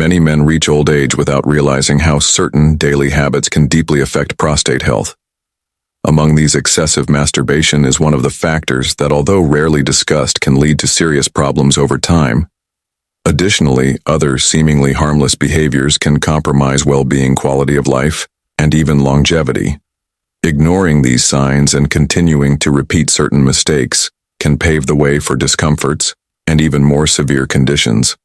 Many men reach old age without realizing how certain daily habits can deeply affect prostate health. Among these, excessive masturbation is one of the factors that, although rarely discussed, can lead to serious problems over time. Additionally, other seemingly harmless behaviors can compromise well-being, quality of life, and even longevity. Ignoring these signs and continuing to repeat certain mistakes can pave the way for discomforts and even more severe conditions.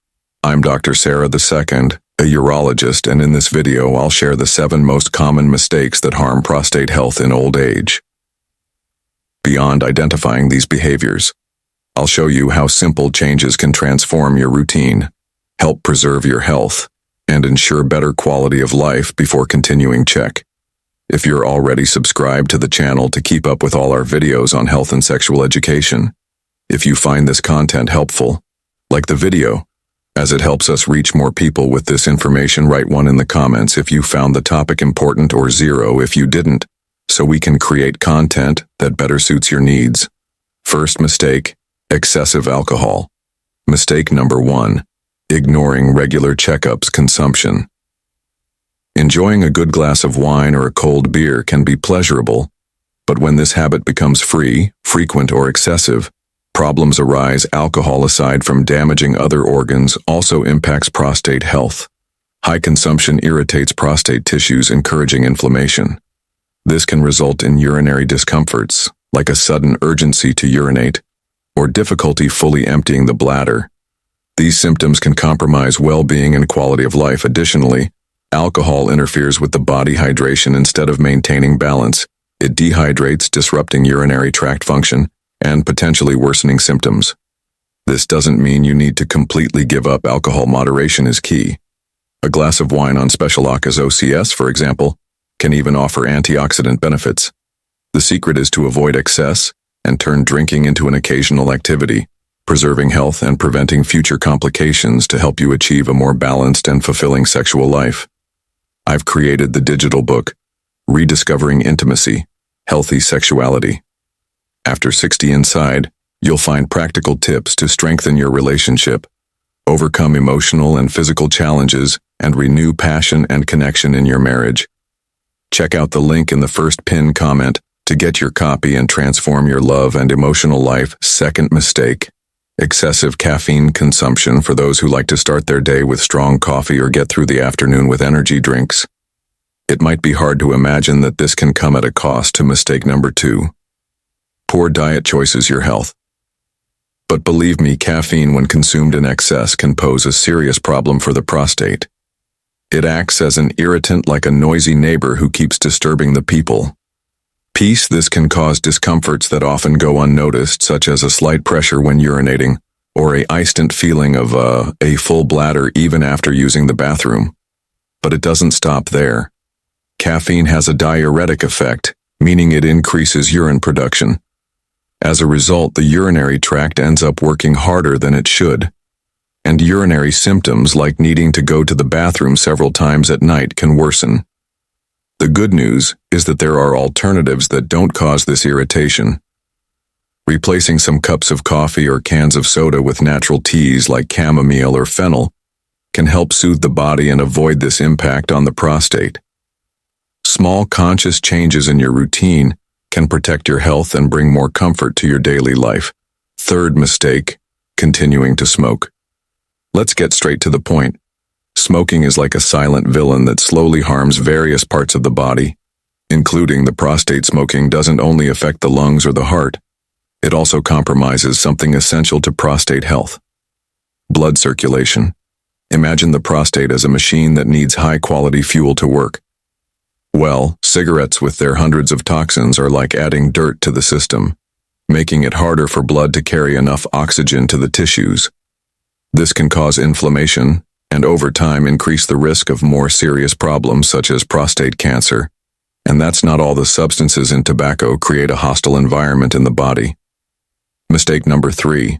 I'm Dr. Sarah II, a urologist, and in this video I'll share the 7 most common mistakes that harm prostate health in old age. Beyond identifying these behaviors, I'll show you how simple changes can transform your routine, help preserve your health, and ensure better quality of life before continuing check. If you're already subscribed to the channel to keep up with all our videos on health and sexual education, if you find this content helpful, like the video, as it helps us reach more people with this information. Write 1 in the comments if you found the topic important, or 0 if you didn't, so we can create content that better suits your needs. First mistake: excessive alcohol. Mistake number 1: ignoring regular checkups. Consumption. Enjoying a good glass of wine or a cold beer can be pleasurable, but when this habit becomes frequent, or excessive, problems arise. Alcohol, aside from damaging other organs, also impacts prostate health. High consumption irritates prostate tissues, encouraging inflammation. This can result in urinary discomforts, like a sudden urgency to urinate, or difficulty fully emptying the bladder. These symptoms can compromise well-being and quality of life. Additionally, alcohol interferes with the body hydration. Instead of maintaining balance, it dehydrates, disrupting urinary tract function and potentially worsening symptoms. This doesn't mean you need to completely give up alcohol. Moderation is key. A glass of wine on special occasions, for example, can even offer antioxidant benefits. The secret is to avoid excess and turn drinking into an occasional activity, preserving health and preventing future complications to help you achieve a more balanced and fulfilling sexual life. I've created the digital book, Rediscovering Intimacy, Healthy Sexuality. After 60 inside, you'll find practical tips to strengthen your relationship, overcome emotional and physical challenges, and renew passion and connection in your marriage. Check out the link in the first pinned comment to get your copy and transform your love and emotional life. Second mistake: excessive caffeine consumption. For those who like to start their day with strong coffee or get through the afternoon with energy drinks, it might be hard to imagine that this can come at a cost. To mistake number 2: poor diet choices. Your health. But believe me, caffeine, when consumed in excess, can pose a serious problem for the prostate. It acts as an irritant, like a noisy neighbor who keeps disturbing the peace. This can cause discomforts that often go unnoticed, such as a slight pressure when urinating, or a instant feeling of a full bladder even after using the bathroom. But it doesn't stop there. Caffeine has a diuretic effect, meaning it increases urine production. As a result, the urinary tract ends up working harder than it should, and urinary symptoms like needing to go to the bathroom several times at night can worsen. The good news is that there are alternatives that don't cause this irritation. Replacing some cups of coffee or cans of soda with natural teas like chamomile or fennel can help soothe the body and avoid this impact on the prostate. Small conscious changes in your routine can protect your health and bring more comfort to your daily life. Third mistake: continuing to smoke. Let's get straight to the point. Smoking is like a silent villain that slowly harms various parts of the body, including the prostate. Smoking doesn't only affect the lungs or the heart, it also compromises something essential to prostate health: blood circulation. Imagine the prostate as a machine that needs high-quality fuel to work. Well, cigarettes with their hundreds of toxins are like adding dirt to the system, making it harder for blood to carry enough oxygen to the tissues. This can cause inflammation and over time increase the risk of more serious problems such as prostate cancer. And that's not all. The substances in tobacco create a hostile environment in the body. Mistake number 3: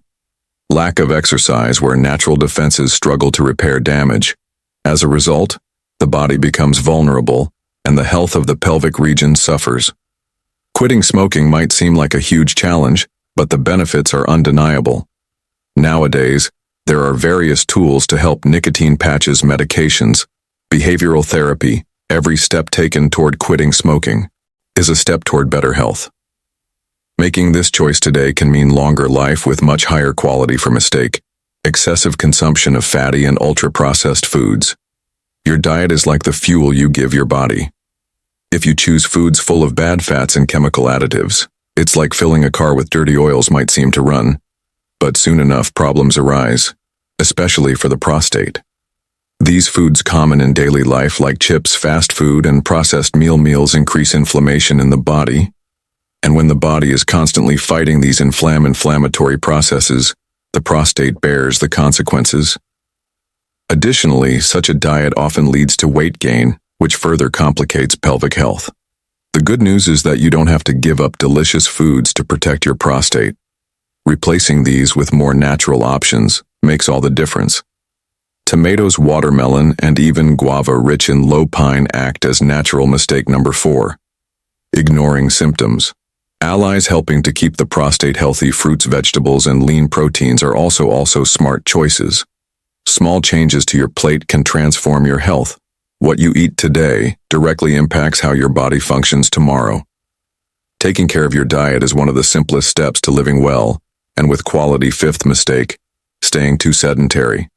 lack of exercise, where natural defenses struggle to repair damage. As a result, the body becomes vulnerable and the health of the pelvic region suffers. Quitting smoking might seem like a huge challenge, but the benefits are undeniable. Nowadays, There are various tools to help: nicotine patches, medications, behavioral therapy. Every step taken toward quitting smoking is a step toward better health. Making this choice today can mean longer life with much higher quality. For mistake: excessive consumption of fatty and ultra-processed foods. Your diet is like the fuel you give your body. If you choose foods full of bad fats and chemical additives, it's like filling a car with dirty oils. Might seem to run, but soon enough problems arise, especially for the prostate. These foods common in daily life like chips, fast food, and processed meals increase inflammation in the body. And when the body is constantly fighting these inflammatory processes, the prostate bears the consequences. Additionally, such a diet often leads to weight gain, which further complicates pelvic health. The good news is that you don't have to give up delicious foods to protect your prostate. Replacing these with more natural options makes all the difference. Tomatoes, watermelon, and even guava rich in lupine act as natural. Mistake number 4. Ignoring symptoms. Allies helping to keep the prostate healthy: fruits, vegetables, and lean proteins are also smart choices. Small changes to your plate can transform your health. What you eat today directly impacts how your body functions tomorrow. Taking care of your diet is one of the simplest steps to living well and with quality. 5th mistake: staying too sedentary.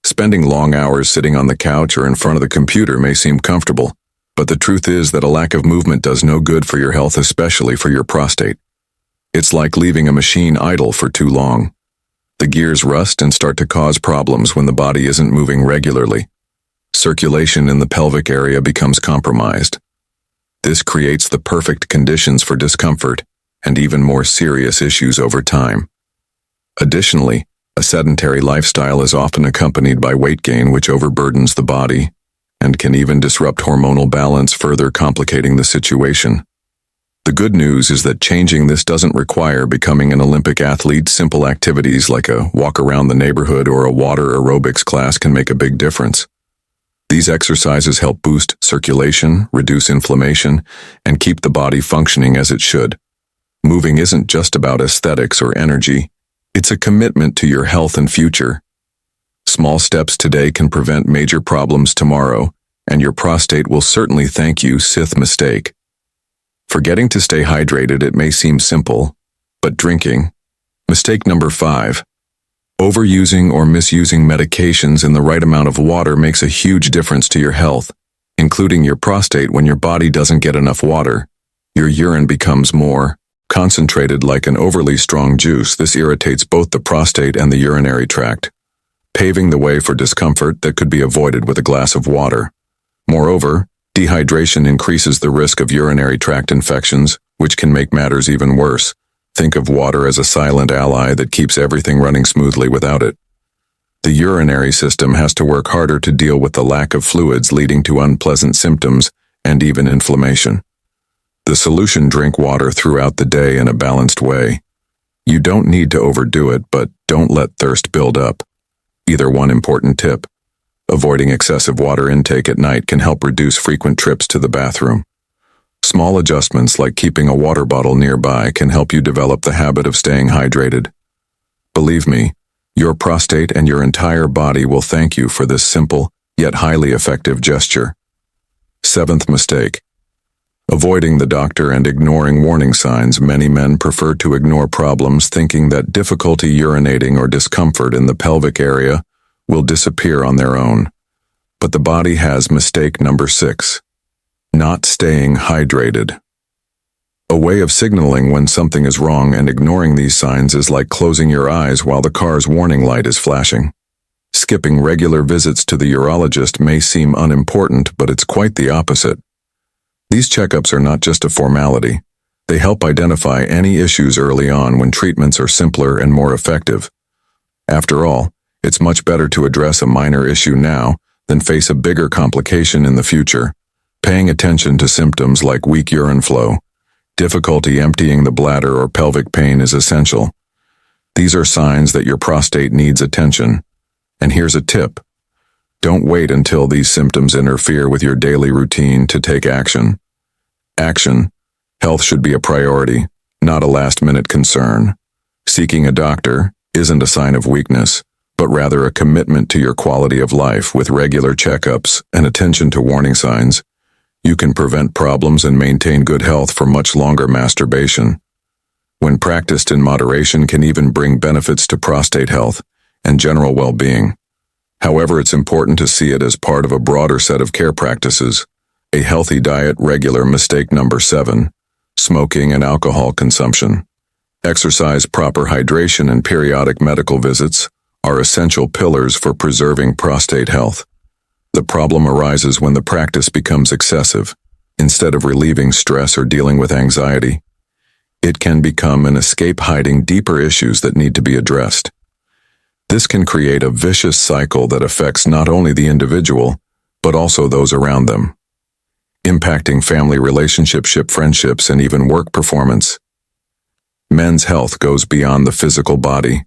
Spending long hours sitting on the couch or in front of the computer may seem comfortable, but the truth is that a lack of movement does no good for your health, especially for your prostate. It's like leaving a machine idle for too long. The gears rust and start to cause problems when the body isn't moving regularly. Circulation in the pelvic area becomes compromised. This creates the perfect conditions for discomfort and even more serious issues over time. Additionally, a sedentary lifestyle is often accompanied by weight gain, which overburdens the body and can even disrupt hormonal balance, further complicating the situation. The good news is that changing this doesn't require becoming an Olympic athlete. Simple activities like a walk around the neighborhood or a water aerobics class can make a big difference. These exercises help boost circulation, reduce inflammation, and keep the body functioning as it should. Moving isn't just about aesthetics or energy. It's a commitment to your health and future. Small steps today can prevent major problems tomorrow, and your prostate will certainly thank you. 6th mistake: forgetting to stay hydrated. It may seem simple, but drinking. Mistake number 5. Overusing or misusing medications in the right amount of water makes a huge difference to your health, including your prostate. When your body doesn't get enough water, your urine becomes more concentrated, like an overly strong juice. This irritates both the prostate and the urinary tract, paving the way for discomfort that could be avoided with a glass of water. Moreover, dehydration increases the risk of urinary tract infections, which can make matters even worse. Think of water as a silent ally that keeps everything running smoothly without it. The urinary system has to work harder to deal with the lack of fluids, leading to unpleasant symptoms and even inflammation. The solution: drink water throughout the day in a balanced way. You don't need to overdo it, but don't let thirst build up. Either one important tip: avoiding excessive water intake at night can help reduce frequent trips to the bathroom. Small adjustments like keeping a water bottle nearby can help you develop the habit of staying hydrated. Believe me, your prostate and your entire body will thank you for this simple, yet highly effective gesture. 7th mistake: avoiding the doctor and ignoring warning signs. Many men prefer to ignore problems, thinking that difficulty urinating or discomfort in the pelvic area will disappear on their own. But the body has mistake number 6: not staying hydrated. A way of signaling when something is wrong, and ignoring these signs is like closing your eyes while the car's warning light is flashing. Skipping regular visits to the urologist may seem unimportant, but it's quite the opposite. These checkups are not just a formality. They help identify any issues early on when treatments are simpler and more effective. After all, it's much better to address a minor issue now than face a bigger complication in the future. Paying attention to symptoms like weak urine flow, difficulty emptying the bladder, or pelvic pain is essential. These are signs that your prostate needs attention. And here's a tip: don't wait until these symptoms interfere with your daily routine to take action. Health should be a priority, not a last-minute concern. Seeking a doctor isn't a sign of weakness, but rather a commitment to your quality of life with regular checkups and attention to warning signs, you can prevent problems and maintain good health for much longer. Masturbation, when practiced in moderation, can even bring benefits to prostate health and general well-being. However, it's important to see it as part of a broader set of care practices. A healthy diet. Regular mistake number 7, smoking and alcohol consumption. Exercise, proper hydration, and periodic medical visits are essential pillars for preserving prostate health. The problem arises when the practice becomes excessive. Instead of relieving stress or dealing with anxiety, it can become an escape, hiding deeper issues that need to be addressed. This can create a vicious cycle that affects not only the individual, but also those around them, impacting family relationships, friendships, and even work performance. Men's health goes beyond the physical body.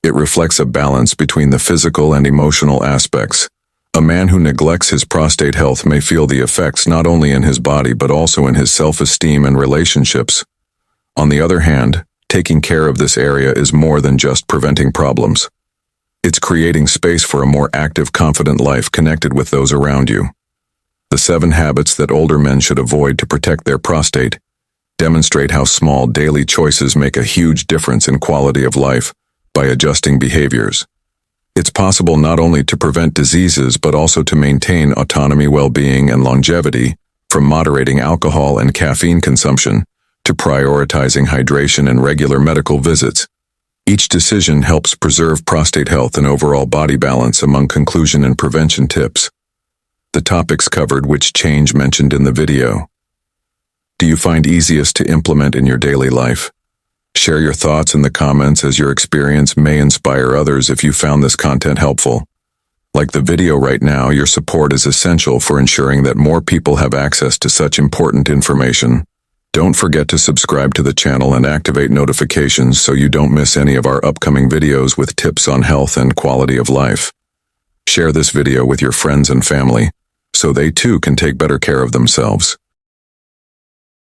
It reflects a balance between the physical and emotional aspects. A man who neglects his prostate health may feel the effects not only in his body but also in his self-esteem and relationships. On the other hand, taking care of this area is more than just preventing problems. It's creating space for a more active, confident life connected with those around you. The 7 habits that older men should avoid to protect their prostate demonstrate how small daily choices make a huge difference in quality of life by adjusting behaviors. It's possible not only to prevent diseases but also to maintain autonomy, well-being, and longevity, from moderating alcohol and caffeine consumption to prioritizing hydration and regular medical visits. Each decision helps preserve prostate health and overall body balance. Among conclusion and prevention tips, the topics covered which change mentioned in the video do you find easiest to implement in your daily life? Share your thoughts in the comments, as your experience may inspire others. If you found this content helpful, like the video right now. Your support is essential for ensuring that more people have access to such important information. Don't forget to subscribe to the channel and activate notifications so you don't miss any of our upcoming videos with tips on health and quality of life. Share this video with your friends and family so they too can take better care of themselves.